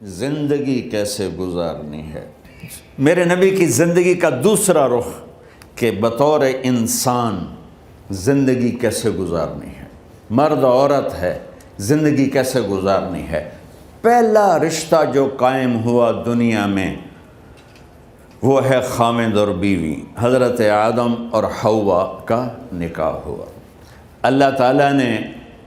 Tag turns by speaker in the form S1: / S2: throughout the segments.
S1: زندگی کیسے گزارنی ہے۔ میرے نبی کی زندگی کا دوسرا رخ کہ بطور انسان زندگی کیسے گزارنی ہے، مرد عورت ہے، زندگی کیسے گزارنی ہے۔ پہلا رشتہ جو قائم ہوا دنیا میں وہ ہے خامد اور بیوی، حضرت آدم اور حوا کا نکاح ہوا۔ اللہ تعالیٰ نے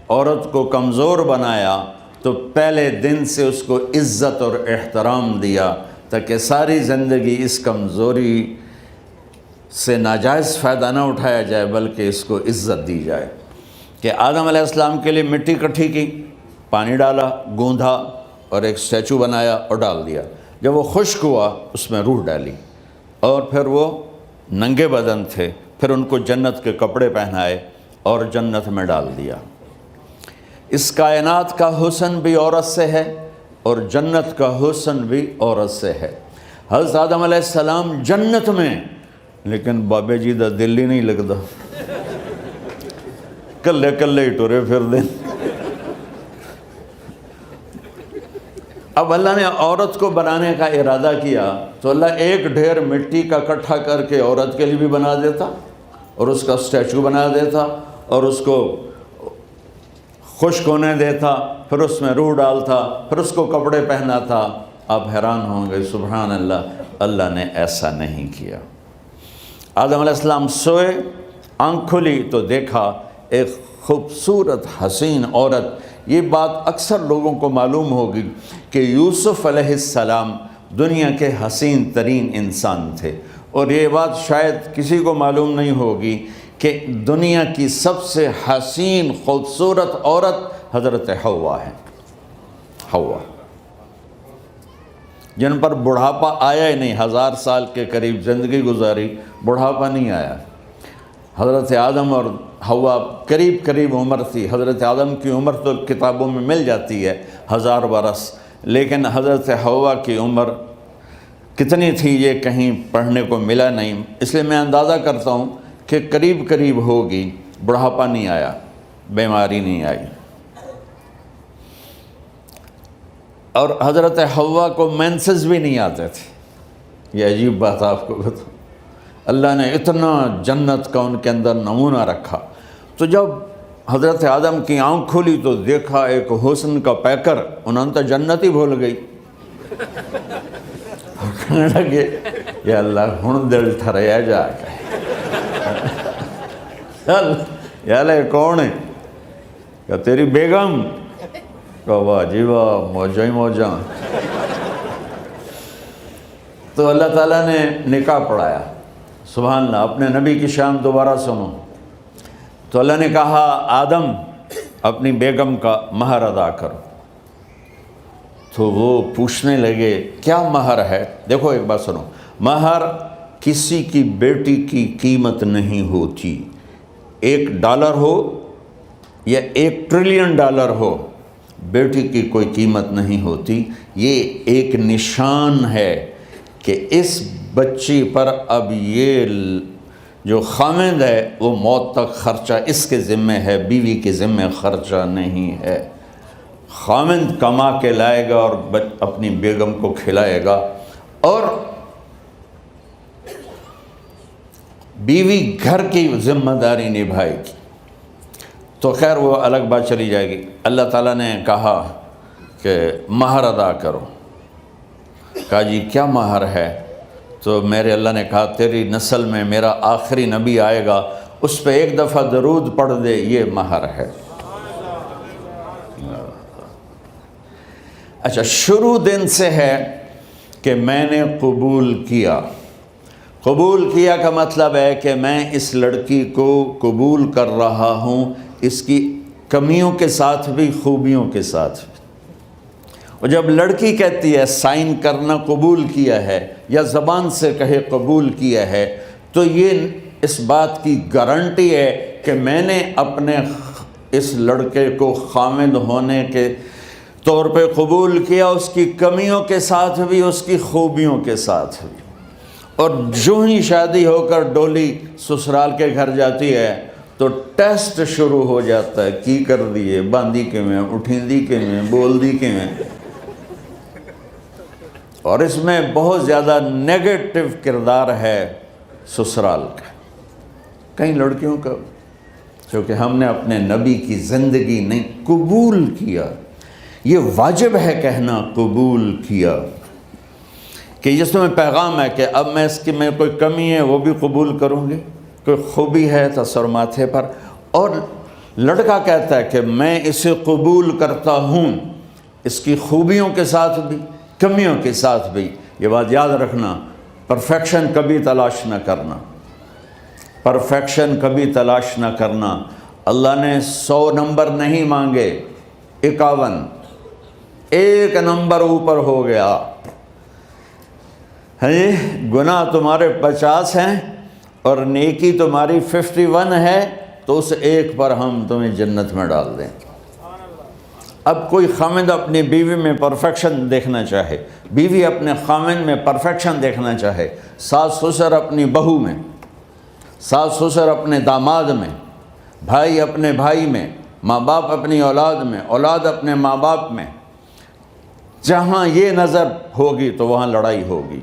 S1: عورت کو کمزور بنایا تو پہلے دن سے اس کو عزت اور احترام دیا تاکہ ساری زندگی اس کمزوری سے ناجائز فائدہ نہ اٹھایا جائے بلکہ اس کو عزت دی جائے۔ کہ آدم علیہ السلام کے لیے مٹی اکٹھی کی، پانی ڈالا، گوندھا اور ایک اسٹیچو بنایا اور ڈال دیا۔ جب وہ خشک ہوا اس میں روح ڈالی اور پھر وہ ننگے بدن تھے، پھر ان کو جنت کے کپڑے پہنائے اور جنت میں ڈال دیا۔ اس کائنات کا حسن بھی عورت سے ہے اور جنت کا حسن بھی عورت سے ہے۔ حضرت آدم علیہ السلام جنت میں، لیکن بابے جی دا دل ہی نہیں لگتا، کلے کلے ہی ٹرے پھر دیں۔ اب اللہ نے عورت کو بنانے کا ارادہ کیا تو اللہ ایک ڈھیر مٹی کا اکٹھا کر کے عورت کے لیے بھی بنا دیتا اور اس کا اسٹیچو بنا دیتا اور اس کو خشک ہونے دیتا، پھر اس میں روح ڈالتا، پھر اس کو کپڑے پہناتا۔ آپ حیران ہوں گے، سبحان اللہ، اللہ نے ایسا نہیں کیا۔ آدم علیہ السلام سوئے، آنکھ کھلی تو دیکھا ایک خوبصورت حسین عورت۔ یہ بات اکثر لوگوں کو معلوم ہوگی کہ یوسف علیہ السلام دنیا کے حسین ترین انسان تھے، اور یہ بات شاید کسی کو معلوم نہیں ہوگی کہ دنیا کی سب سے حسین خوبصورت عورت حضرت حوا ہے۔ حوا جن پر بڑھاپا آیا ہی نہیں، 1000 سال کے قریب زندگی گزاری، بڑھاپا نہیں آیا۔ حضرت آدم اور حوا قریب قریب عمر تھی۔ حضرت آدم کی عمر تو کتابوں میں مل جاتی ہے 1000 برس، لیکن حضرت حوا کی عمر کتنی تھی یہ کہیں پڑھنے کو ملا نہیں، اس لیے میں اندازہ کرتا ہوں کہ قریب قریب ہوگی۔ بڑھاپا نہیں آیا، بیماری نہیں آئی۔ اور حضرت حوا کو مینسز بھی نہیں آتے تھے۔ یہ عجیب بات آپ کو بتاؤں، اللہ نے اتنا جنت کا ان کے اندر نمونہ رکھا۔ تو جب حضرت آدم کی آنکھ کھلی تو دیکھا ایک حسن کا پیکر، انہوں نے تو جنت ہی بھول گئی۔ کہنے لگے یا اللہ ہن دل ٹھریا جا کے، یا اللہ کون ہے؟ کہ تیری بیگم۔ کہ واہ جی واہ، موجاں ہی موجاں۔ تو اللہ تعالیٰ نے نکاح پڑھایا۔ سبحان اللہ، اپنے نبی کی شان دوبارہ سنو۔ تو اللہ نے کہا آدم اپنی بیگم کا مہر ادا کرو۔ تو وہ پوچھنے لگے کیا مہر ہے؟ دیکھو ایک بات سنو، مہر کسی کی بیٹی کی قیمت نہیں ہوتی۔ $1 ہو یا $1 ٹریلین ہو، بیٹی کی کوئی قیمت نہیں ہوتی۔ یہ ایک نشان ہے کہ اس بچی پر اب یہ جو خامند ہے وہ موت تک خرچہ اس کے ذمہ ہے، بیوی کے ذمہ خرچہ نہیں ہے۔ خامند کما کے لائے گا اور اپنی بیگم کو کھلائے گا، اور بیوی گھر کی ذمہ داری نبھائے گی۔ تو خیر وہ الگ بات چلی جائے گی۔ اللہ تعالیٰ نے کہا کہ مہر ادا کرو۔ کہا جی کیا مہر ہے؟ تو میرے اللہ نے کہا تیری نسل میں میرا آخری نبی آئے گا، اس پہ ایک دفعہ درود پڑھ دے، یہ مہر ہے۔ اچھا، شروع دن سے ہے کہ میں نے قبول کیا۔ قبول کیا کا مطلب ہے کہ میں اس لڑکی کو قبول کر رہا ہوں، اس کی کمیوں کے ساتھ بھی خوبیوں کے ساتھ بھی۔ اور جب لڑکی کہتی ہے سائن کرنا قبول کیا ہے، یا زبان سے کہے قبول کیا ہے، تو یہ اس بات کی گارنٹی ہے کہ میں نے اپنے اس لڑکے کو خامد ہونے کے طور پہ قبول کیا، اس کی کمیوں کے ساتھ بھی، اس کی خوبیوں کے ساتھ بھی۔ اور جو ہی شادی ہو کر ڈولی سسرال کے گھر جاتی ہے تو ٹیسٹ شروع ہو جاتا ہے، کی کر دیے، باندھی کے میں، اٹھیندی کے میں، بول دی کے میں۔ اور اس میں بہت زیادہ نیگیٹو کردار ہے سسرال کا، کئی لڑکیوں کا، کیونکہ ہم نے اپنے نبی کی زندگی نہیں قبول کیا۔ یہ واجب ہے کہنا قبول کیا، کہ جس میں پیغام ہے کہ اب میں اس کی میں کوئی کمی ہے وہ بھی قبول کروں گی، کوئی خوبی ہے تو سر ماتھے پر، اور لڑکا کہتا ہے کہ میں اسے قبول کرتا ہوں، اس کی خوبیوں کے ساتھ بھی کمیوں کے ساتھ بھی۔ یہ بات یاد رکھنا، پرفیکشن کبھی تلاش نہ کرنا، پرفیکشن کبھی تلاش نہ کرنا۔ اللہ نے 100 نمبر نہیں مانگے، 51، ایک نمبر اوپر ہو گیا۔ گناہ تمہارے 50 ہیں اور نیکی تمہاری 51 ہے، تو اس ایک پر ہم تمہیں جنت میں ڈال دیں۔ اب کوئی خامند اپنی بیوی میں پرفیکشن دیکھنا چاہے، بیوی اپنے خامند میں پرفیکشن دیکھنا چاہے، ساس سسر اپنی بہو میں، ساس سسر اپنے داماد میں، بھائی اپنے بھائی میں، ماں باپ اپنی اولاد میں، اولاد اپنے ماں باپ میں، جہاں یہ نظر ہوگی تو وہاں لڑائی ہوگی۔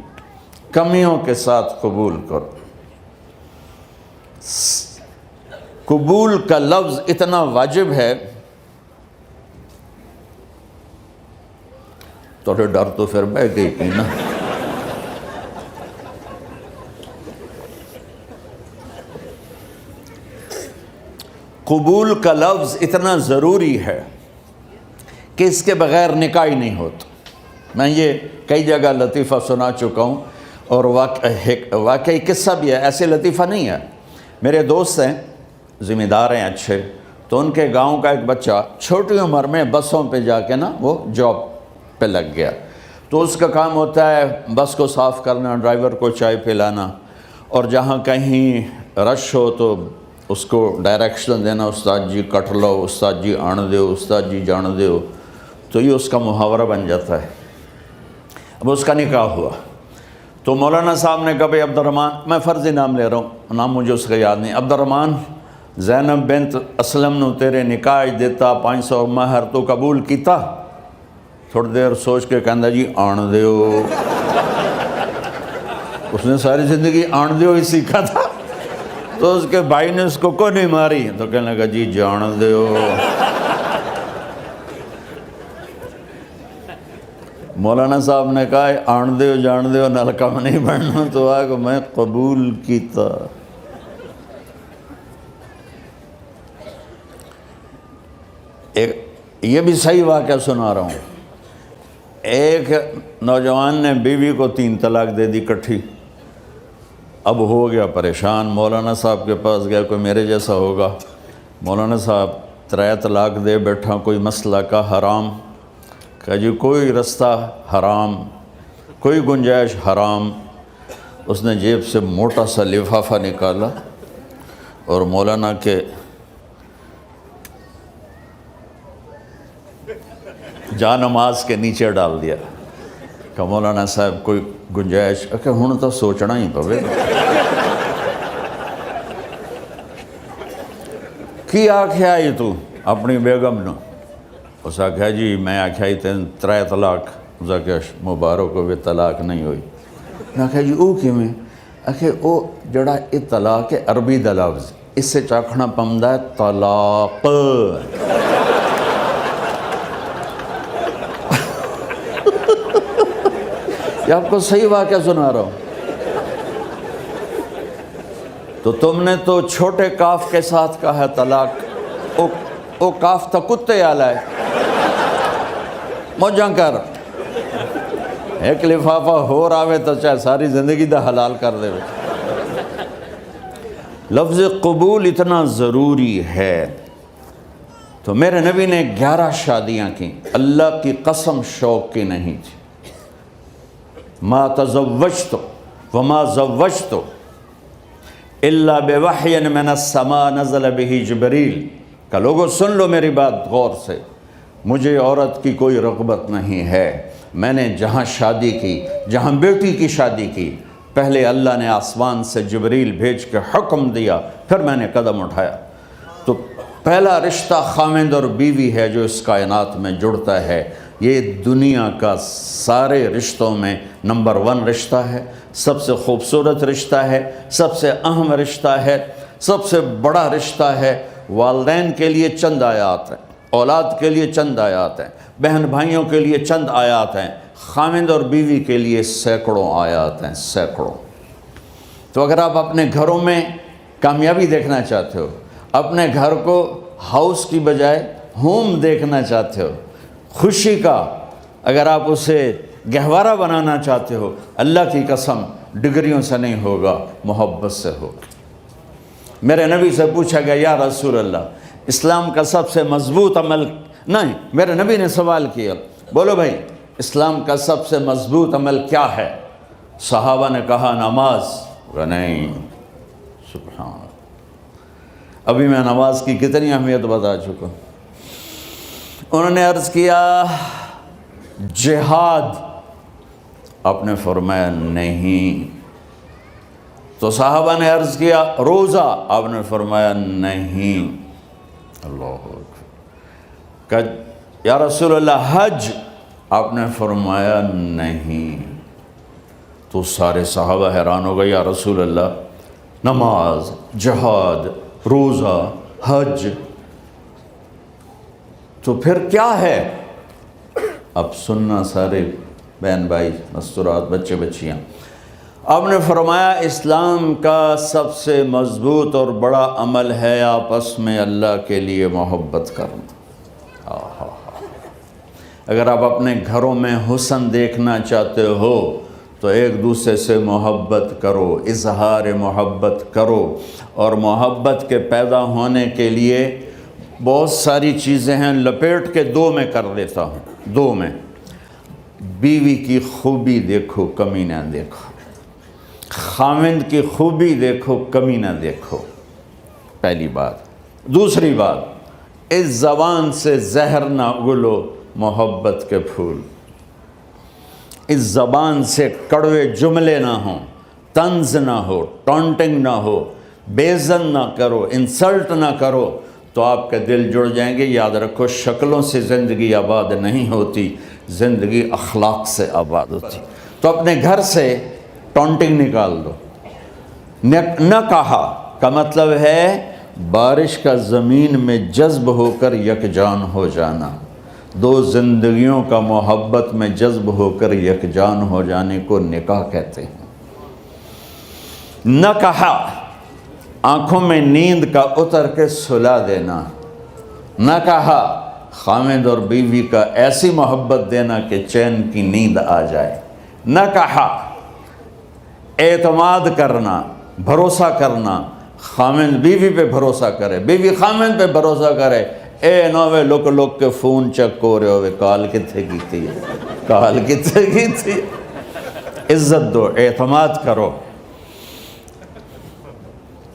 S1: کمیوں کے ساتھ قبول کرو۔ قبول کا لفظ اتنا واجب ہے، تو ڈر تو پھر بہ گئی تھی نا۔ قبول کا لفظ اتنا ضروری ہے کہ اس کے بغیر نکاح ہی نہیں ہوتا۔ میں یہ کئی جگہ لطیفہ سنا چکا ہوں، اور واقعی قصہ بھی ہے، ایسے لطیفہ نہیں ہے۔ میرے دوست ہیں، ذمہ دار ہیں اچھے، تو ان کے گاؤں کا ایک بچہ چھوٹی عمر میں بسوں پہ جا کے نا وہ جاب پہ لگ گیا، تو اس کا کام ہوتا ہے بس کو صاف کرنا، ڈرائیور کو چائے پلانا، اور جہاں کہیں رش ہو تو اس کو ڈائریکشن دینا، استاد جی کٹ لو، استاد جی آن دیو، استاد جی جان دیو، تو یہ اس کا محاورہ بن جاتا ہے۔ اب اس کا نکاح ہوا تو مولانا صاحب نے کہا بھائی عبد الرحمن، میں فرضی نام لے رہا ہوں، نام مجھے اس کا یاد نہیں، عبد الرحمن زینب بنت اسلم نو تیرے نکاح دیتا 500 مہر تو قبول کیتا؟ تھوڑی دیر سوچ کے کہندا جی آن دیو۔ اس نے ساری زندگی آن دیو ہی سیکھا تھا، تو اس کے بھائی نے اس کو کوئی نہیں ماری، تو کہنے لگا جی جان دیو۔ مولانا صاحب نے کہا آن دیو جان دیو نال کم نہیں بننا، تو آگا میں قبول کیتا۔ یہ بھی صحیح واقعہ سنا رہا ہوں۔ ایک نوجوان نے بیوی کو 3 طلاق دے دی کٹھی، اب ہو گیا پریشان، مولانا صاحب کے پاس گیا، کوئی میرے جیسا ہوگا، مولانا صاحب 3 طلاق دے بیٹھا، کوئی مسئلہ کا حرام؟ کہا جی کوئی رستہ حرام، کوئی گنجائش حرام۔ اس نے جیب سے موٹا سا لفافہ نکالا اور مولانا کے جا نماز کے نیچے ڈال دیا، کہ مولانا صاحب کوئی گنجائش؟ کہ ہن تو سوچنا ہی پوے کی آکھیا ہی تو اپنی بیگم نو؟ اس آکھیا جی میں آکھیا ہی 3 طلاق، اس آکھیا مبارک ہوئے طلاق نہیں ہوئی۔ میں آکھیا جی او کیویں؟ آکھے او جڑا یہ طلاق ہے عربی دا لفظ، اس سے چاکھنا پمدا ہے طلاق۔ یہ آپ کو صحیح واقعہ سنا رہا ہوں۔ تو تم نے تو چھوٹے کاف کے ساتھ کہا ہے طلاق، او کاف تا کتے آلا ہے، موجاں کر، ایک لفافہ ہو راوے تو چاہے ساری زندگی دا حلال کر دے۔ لفظ قبول اتنا ضروری ہے۔ تو میرے نبی نے 11 شادیاں کی، اللہ کی قسم شوق کی نہیں تھی۔ ما تزوجت وما زوجت الا بوحی من السماء نزل به جبریل، کہ لوگوں سن لو میری بات غور سے، مجھے عورت کی کوئی رغبت نہیں ہے، میں نے جہاں شادی کی، جہاں بیٹی کی شادی کی، پہلے اللہ نے آسمان سے جبریل بھیج کے حکم دیا، پھر میں نے قدم اٹھایا۔ تو پہلا رشتہ خامند اور بیوی ہے جو اس کائنات میں جڑتا ہے، یہ دنیا کا سارے رشتوں میں نمبر 1 رشتہ ہے، سب سے خوبصورت رشتہ ہے، سب سے اہم رشتہ ہے، سب سے بڑا رشتہ ہے۔ والدین کے لیے چند آیات ہیں، اولاد کے لیے چند آیات ہیں، بہن بھائیوں کے لیے چند آیات ہیں، خاوند اور بیوی کے لیے سینکڑوں آیات ہیں، سینکڑوں۔ تو اگر آپ اپنے گھروں میں کامیابی دیکھنا چاہتے ہو، اپنے گھر کو ہاؤس کی بجائے ہوم دیکھنا چاہتے ہو، خوشی کا اگر آپ اسے گہوارہ بنانا چاہتے ہو، اللہ کی قسم ڈگریوں سے نہیں ہوگا، محبت سے ہوگا۔ میرے نبی سے پوچھا گیا یا رسول اللہ اسلام کا سب سے مضبوط عمل، نہیں، میرے نبی نے سوال کیا، بولو بھائی اسلام کا سب سے مضبوط عمل کیا ہے؟ صحابہ نے کہا نماز۔ نہیں، سبحان اللہ، ابھی میں نماز کی کتنی اہمیت بتا چکا۔ انہوں نے عرض کیا جہاد، آپ نے فرمایا نہیں۔ تو صحابہ نے عرض کیا روزہ، آپ نے فرمایا نہیں۔ اللہ اکبر۔ کہ یا رسول اللہ حج، آپ نے فرمایا نہیں۔ تو سارے صحابہ حیران ہو گئے، یا رسول اللہ نماز، جہاد، روزہ، حج، تو پھر کیا ہے؟ اب سننا سارے بہن بھائی، مستورات، بچے بچیاں، آپ نے فرمایا اسلام کا سب سے مضبوط اور بڑا عمل ہے آپس میں اللہ کے لیے محبت کرنا۔ اگر آپ اپنے گھروں میں حسن دیکھنا چاہتے ہو تو ایک دوسرے سے محبت کرو، اظہار محبت کرو، اور محبت کے پیدا ہونے کے لیے بہت ساری چیزیں ہیں، لپیٹ کے 2 میں کر لیتا ہوں، 2 میں۔ بیوی کی خوبی دیکھو، کمی نہ دیکھو، خاوند کی خوبی دیکھو، کمی نہ دیکھو، پہلی بات۔ دوسری بات، اس زبان سے زہر نہ اگلو محبت کے پھول، اس زبان سے کڑوے جملے نہ ہوں، طنز نہ ہو، ٹانٹنگ نہ ہو، بےعزت نہ کرو، انسلٹ نہ کرو، تو آپ کے دل جڑ جائیں گے۔ یاد رکھو شکلوں سے زندگی آباد نہیں ہوتی، زندگی اخلاق سے آباد ہوتی۔ تو اپنے گھر سے ٹانٹنگ نکال دو۔ نہ کہا کا مطلب ہے بارش کا زمین میں جذب ہو کر یکجان ہو جانا، 2 زندگیوں کا محبت میں جذب ہو کر یکجان ہو جانے کو نکاح کہتے ہیں۔ نہ کہا آنکھوں میں نیند کا اتر کے سلا دینا، نہ کہا خاوند اور بیوی کا ایسی محبت دینا کہ چین کی نیند آ جائے، نہ کہا اعتماد کرنا، بھروسہ کرنا، خاوند بیوی پہ بھروسہ کرے، بیوی خاوند پہ بھروسہ کرے۔ اے نوے لوک کے فون چیک ہو رہے ہوئے، کال کتنے کی تھی، کال کتنے کی تھی۔ عزت دو، اعتماد کرو۔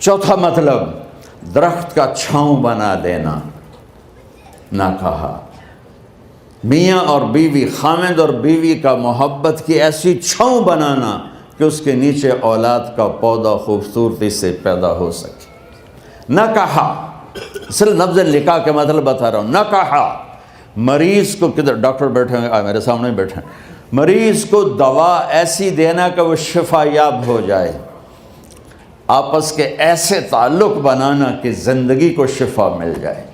S1: چوتھا مطلب درخت کا چھاؤں بنا دینا، نہ کہا میاں اور بیوی، خاوند اور بیوی کا محبت کی ایسی چھاؤں بنانا کہ اس کے نیچے اولاد کا پودا خوبصورتی سے پیدا ہو سکے۔ نہ کہا، صرف لفظ نکاح کے مطلب بتا رہا ہوں، نہ کہا مریض کو، کدھر ڈاکٹر بیٹھے ہیں، میرے سامنے بیٹھے ہیں، مریض کو دوا ایسی دینا کہ وہ شفا یاب ہو جائے، آپس کے ایسے تعلق بنانا کہ زندگی کو شفا مل جائے۔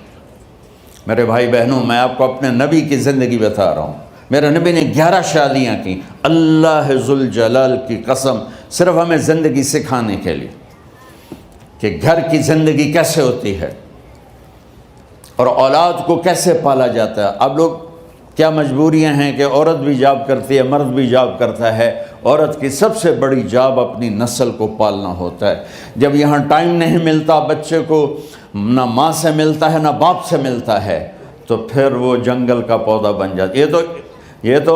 S1: میرے بھائی بہنوں، میں آپ کو اپنے نبی کی زندگی بتا رہا ہوں۔ میرے نبی نے 11 شادیاں کی، اللہ ذوالجلال کی قسم، صرف ہمیں زندگی سکھانے کے لیے کہ گھر کی زندگی کیسے ہوتی ہے اور اولاد کو کیسے پالا جاتا ہے۔ اب لوگ کیا مجبوریاں ہیں کہ عورت بھی جاب کرتی ہے، مرد بھی جاب کرتا ہے۔ عورت کی سب سے بڑی جاب اپنی نسل کو پالنا ہوتا ہے۔ جب یہاں ٹائم نہیں ملتا بچے کو، نہ ماں سے ملتا ہے نہ باپ سے ملتا ہے، تو پھر وہ جنگل کا پودا بن جاتا ہے۔ یہ تو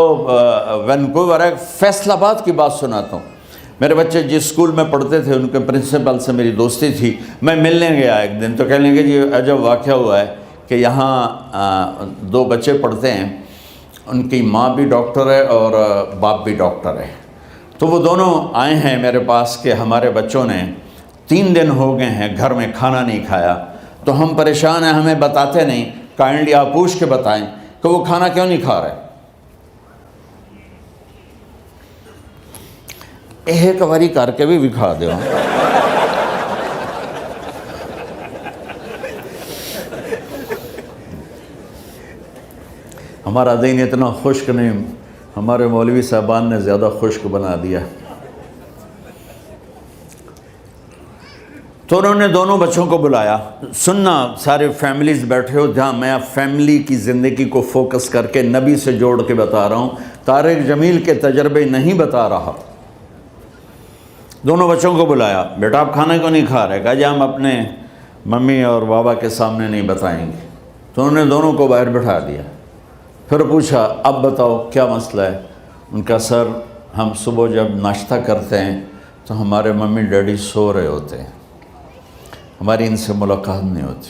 S1: وینکوور ہے، فیصل آباد کی بات سناتا ہوں۔ میرے بچے جس اسکول میں پڑھتے تھے ان کے پرنسپل سے میری دوستی تھی، میں ملنے گیا ایک دن، تو کہنے لگے جی عجب واقعہ ہوا ہے کہ یہاں 2 بچے پڑھتے ہیں، ان کی ماں بھی ڈاکٹر ہے اور باپ بھی ڈاکٹر ہے، تو وہ دونوں آئے ہیں میرے پاس کہ ہمارے بچوں نے 3 دن ہو گئے ہیں گھر میں کھانا نہیں کھایا، تو ہم پریشان ہیں، ہمیں بتاتے نہیں، کائنڈلی آپ پوچھ کے بتائیں کہ وہ کھانا کیوں نہیں کھا رہے۔ ایک باری کر کے بھی دکھا دو. ہمارا دین اتنا خشک نہیں، ہمارے مولوی صاحبان نے زیادہ خشک بنا دیا. تو انہوں نے دونوں بچوں کو بلایا. سننا، سارے فیملیز بیٹھے ہو جہاں میں فیملی کی زندگی کو فوکس کر کے نبی سے جوڑ کے بتا رہا ہوں، طارق جمیل کے تجربے نہیں بتا رہا. دونوں بچوں کو بلایا. بیٹا آپ کھانے کو نہیں کھا رہے؟ کہا جی ہم اپنے ممی اور بابا کے سامنے نہیں بتائیں گے. تو انہوں نے دونوں کو باہر بٹھا دیا. پھر پوچھا اب بتاؤ کیا مسئلہ ہے؟ ان کا سر ہم صبح جب ناشتہ کرتے ہیں تو ہمارے ممی ڈیڈی سو رہے ہوتے ہیں، ہماری ان سے ملاقات نہیں ہوتی.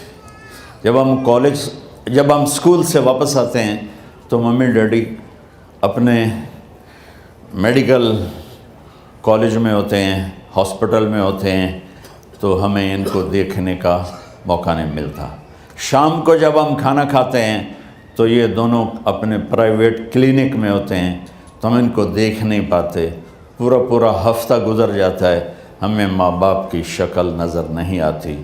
S1: جب ہم اسکول سے واپس آتے ہیں تو ممی ڈیڈی اپنے میڈیکل کالج میں ہوتے ہیں، ہاسپٹل میں ہوتے ہیں، تو ہمیں ان کو دیکھنے کا موقع نہیں ملتا. شام کو جب ہم کھانا کھاتے ہیں تو یہ دونوں اپنے پرائیویٹ کلینک میں ہوتے ہیں، تو ہم ان کو دیکھ نہیں پاتے. پورا ہفتہ گزر جاتا ہے، ہمیں ماں باپ کی شکل نظر نہیں آتی.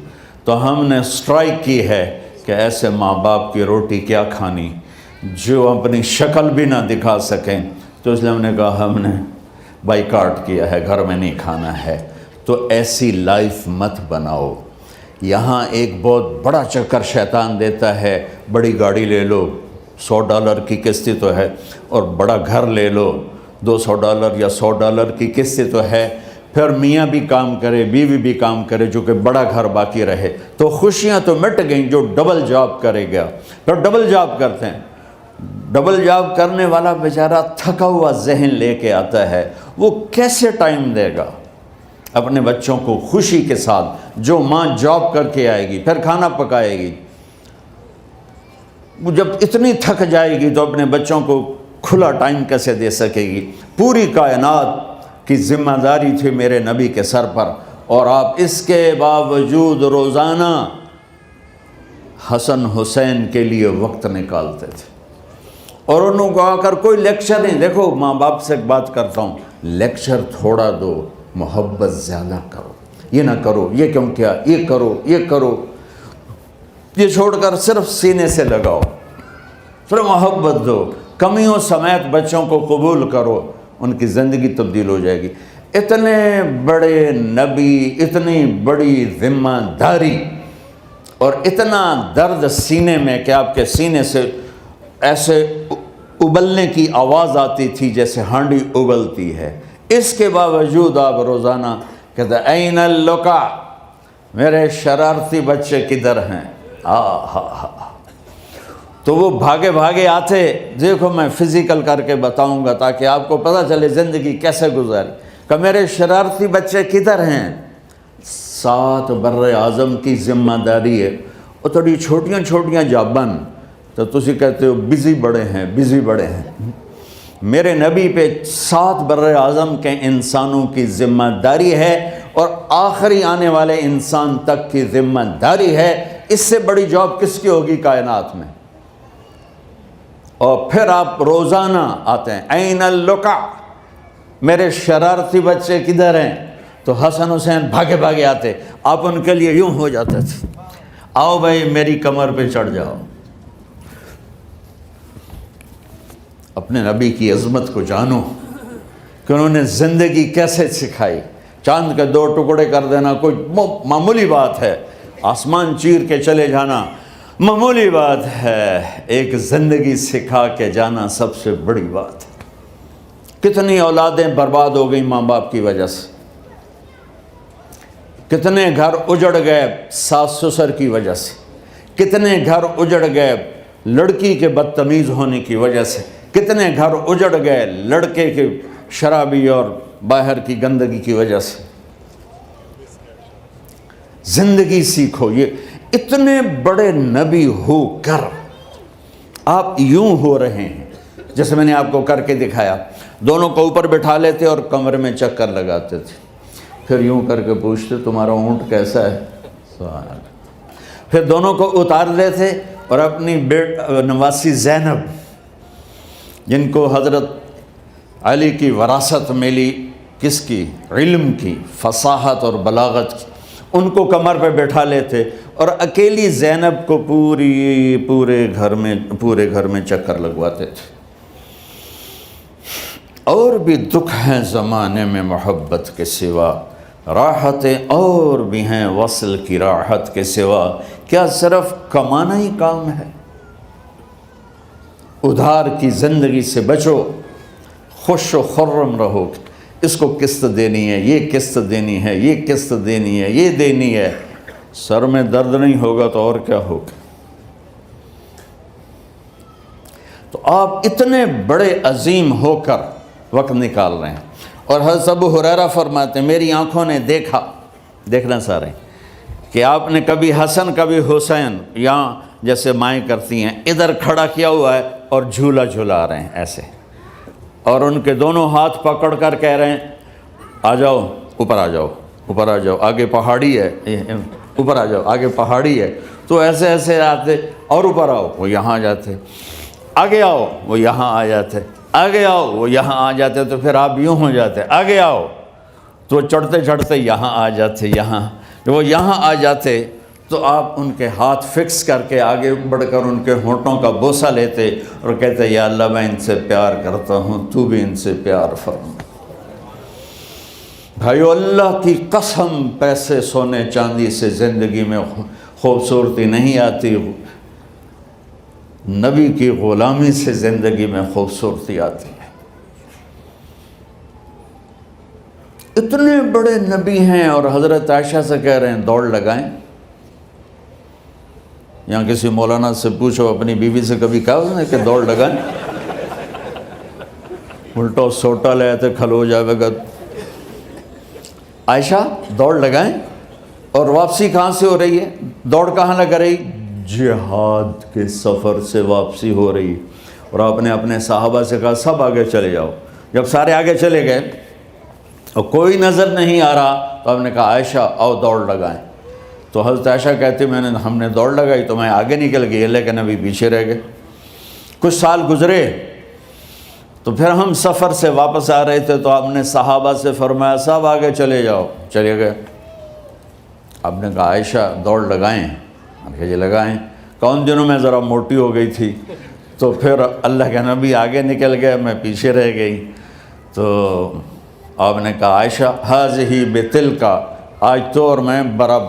S1: تو ہم نے سٹرائک کی ہے کہ ایسے ماں باپ کی روٹی کیا کھانی جو اپنی شکل بھی نہ دکھا سکیں. تو اس لیے ہم نے کہا ہم نے بائیکاٹ کیا ہے، گھر میں نہیں کھانا ہے. تو ایسی لائف مت بناؤ. یہاں ایک بہت بڑا چکر شیطان دیتا ہے، بڑی گاڑی لے لو، $100 کی قسط تو ہے، اور بڑا گھر لے لو، $200 یا $100 کی قسط تو ہے. پھر میاں بھی کام کرے، بیوی بھی کام کرے، جو کہ بڑا گھر باقی رہے، تو خوشیاں تو مٹ گئیں. جو ڈبل جاب کرے گا، پھر ڈبل جاب کرتے ہیں. ڈبل جاب کرنے والا بیچارہ تھکا ہوا ذہن لے کے آتا ہے، وہ کیسے ٹائم دے گا اپنے بچوں کو خوشی کے ساتھ؟ جو ماں جاب کر کے آئے گی پھر کھانا پکائے گی، وہ جب اتنی تھک جائے گی تو اپنے بچوں کو کھلا ٹائم کیسے دے سکے گی؟ پوری کائنات کی ذمہ داری تھی میرے نبی کے سر پر، اور آپ اس کے باوجود روزانہ حسن حسین کے لیے وقت نکالتے تھے. اور انہوں کو آ کر کوئی لیکچر نہیں. دیکھو ماں باپ سے ایک بات کرتا ہوں، لیکچر تھوڑا دو، محبت زیادہ کرو. یہ نہ کرو، یہ کیوں کیا، یہ کرو، یہ کرو، یہ چھوڑ کر صرف سینے سے لگاؤ، صرف محبت دو. کمیوں سمیت بچوں کو قبول کرو، ان کی زندگی تبدیل ہو جائے گی. اتنے بڑے نبی، اتنی بڑی ذمہ داری، اور اتنا درد سینے میں کہ آپ کے سینے سے ایسے ابلنے کی آواز آتی تھی جیسے ہانڈی ابلتی ہے. اس کے باوجود آپ روزانہ کہتے این اللقا، میرے شرارتی بچے کدھر ہیں؟ تو وہ بھاگے بھاگے آتے. دیکھو میں فزیکل کر کے بتاؤں گا تاکہ آپ کو پتہ چلے زندگی کیسے گزاری. کہ میرے شرارتی بچے کدھر ہیں؟ 7 بر اعظم کی ذمہ داری ہے. اور تھوڑی چھوٹیاں جابن تو تسی کہتے ہو بزی بڑے ہیں، بزی بڑے ہیں. میرے نبی پہ 7 بر اعظم کے انسانوں کی ذمہ داری ہے، اور آخری آنے والے انسان تک کی ذمہ داری ہے. اس سے بڑی جاب کس کی ہوگی کائنات میں؟ اور پھر آپ روزانہ آتے ہیں این اللقا، میرے شرارتی بچے کدھر ہیں؟ تو حسن حسین بھاگے بھاگے آتے. آپ ان کے لیے یوں ہو جاتے تھے، آؤ بھائی میری کمر پہ چڑھ جاؤ. اپنے نبی کی عظمت کو جانو کہ انہوں نے زندگی کیسے سکھائی. چاند کے 2 ٹکڑے کر دینا کوئی معمولی بات ہے، آسمان چیر کے چلے جانا معمولی بات ہے، ایک زندگی سکھا کے جانا سب سے بڑی بات ہے. کتنی اولادیں برباد ہو گئیں ماں باپ کی وجہ سے، کتنے گھر اجڑ گئے ساس سسر کی وجہ سے، کتنے گھر اجڑ گئے لڑکی کے بدتمیز ہونے کی وجہ سے، کتنے گھر اجڑ گئے لڑکے کے شرابی اور باہر کی گندگی کی وجہ سے. زندگی سیکھو. یہ اتنے بڑے نبی ہو کر آپ یوں ہو رہے ہیں جیسے میں نے آپ کو کر کے دکھایا. دونوں کو اوپر بٹھا لیتے اور کمرے میں چکر لگاتے تھے، پھر یوں کر کے پوچھتے تمہارا اونٹ کیسا ہے؟ سوال. پھر دونوں کو اتار لیتے اور اپنی نواسی زینب، جن کو حضرت علی کی وراثت ملی کس کی؟ علم کی، فصاحت اور بلاغت کی، ان کو کمر پہ بٹھا لیتے اور اکیلی زینب کو پورے گھر میں چکر لگواتے تھے۔ اور بھی دکھ ہیں زمانے میں محبت کے سوا، راحتیں اور بھی ہیں وصل کی راحت کے سوا، کیا صرف کمانا ہی کام ہے؟ ادھار کی زندگی سے بچو، خوش و خرم رہو، اس کو قسط دینی ہے، یہ قسط دینی ہے، یہ قسط دینی ہے، یہ دینی ہے، سر میں درد نہیں ہوگا تو اور کیا ہوگا؟ تو آپ اتنے بڑے عظیم ہو کر وقت نکال رہے ہیں، اور حضرت ابو ہریرہ فرماتے ہیں میری آنکھوں نے دیکھنا سارے کہ آپ نے کبھی حسن کبھی حسین یہاں جیسے مائیں کرتی ہیں ادھر کھڑا کیا ہوا ہے اور جھولا جھلا رہے ہیں ایسے، اور ان کے دونوں ہاتھ پکڑ کر کہہ رہے ہیں آ جاؤ اوپر آ جاؤ، اوپر آ جاؤ، آگے پہاڑی ہے، اوپر آ جاؤ، آگے پہاڑی ہے، تو ایسے ایسے آتے، اور اوپر آؤ، وہ یہاں آ جاتے، آگے آؤ، وہ یہاں آ جاتے، آگے آؤ، وہ یہاں آ جاتے، تو پھر آپ یوں ہو جاتے، آگے آؤ، تو چڑھتے چڑھتے یہاں آ جاتے، جب وہ یہاں آ جاتے تو آپ ان کے ہاتھ فکس کر کے آگے بڑھ کر ان کے ہونٹوں کا بوسہ لیتے اور کہتے یا اللہ میں ان سے پیار کرتا ہوں، تو بھی ان سے پیار فرما۔ بھائیو اللہ کی قسم، پیسے سونے چاندی سے زندگی میں خوبصورتی نہیں آتی، نبی کی غلامی سے زندگی میں خوبصورتی آتی ہے۔ اتنے بڑے نبی ہیں اور حضرت عائشہ سے کہہ رہے ہیں دوڑ لگائیں۔ یہاں کسی مولانا سے پوچھو اپنی بیوی سے کبھی کہا اس نے کہ دوڑ لگائیں؟ الٹا سوٹا لے آتے کھلو جاوے گا۔ عائشہ دوڑ لگائیں، اور واپسی کہاں سے ہو رہی ہے؟ دوڑ کہاں لگ رہی؟ جہاد کے سفر سے واپسی ہو رہی، اور آپ نے اپنے صحابہ سے کہا سب آگے چلے جاؤ۔ جب سارے آگے چلے گئے اور کوئی نظر نہیں آ رہا تو آپ نے کہا عائشہ آؤ دوڑ لگائیں۔ تو حضرت عائشہ کہتی ہم نے دوڑ لگائی تو میں آگے نکل گئی لیکن ابھی پیچھے رہ گئے۔ کچھ سال گزرے تو پھر ہم سفر سے واپس آ رہے تھے تو آپ نے صحابہ سے فرمایا سب آگے چلے جاؤ، چلے گئے۔ آپ نے کہا عائشہ دوڑ لگائیں؟ کہ جی لگائیں۔ کون دنوں میں ذرا موٹی ہو گئی تھی تو پھر اللہ کے نبی آگے نکل گئے، میں پیچھے رہ گئی۔ تو آپ نے کہا عائشہ ہذہ بتلک، آج تو اور میں برابر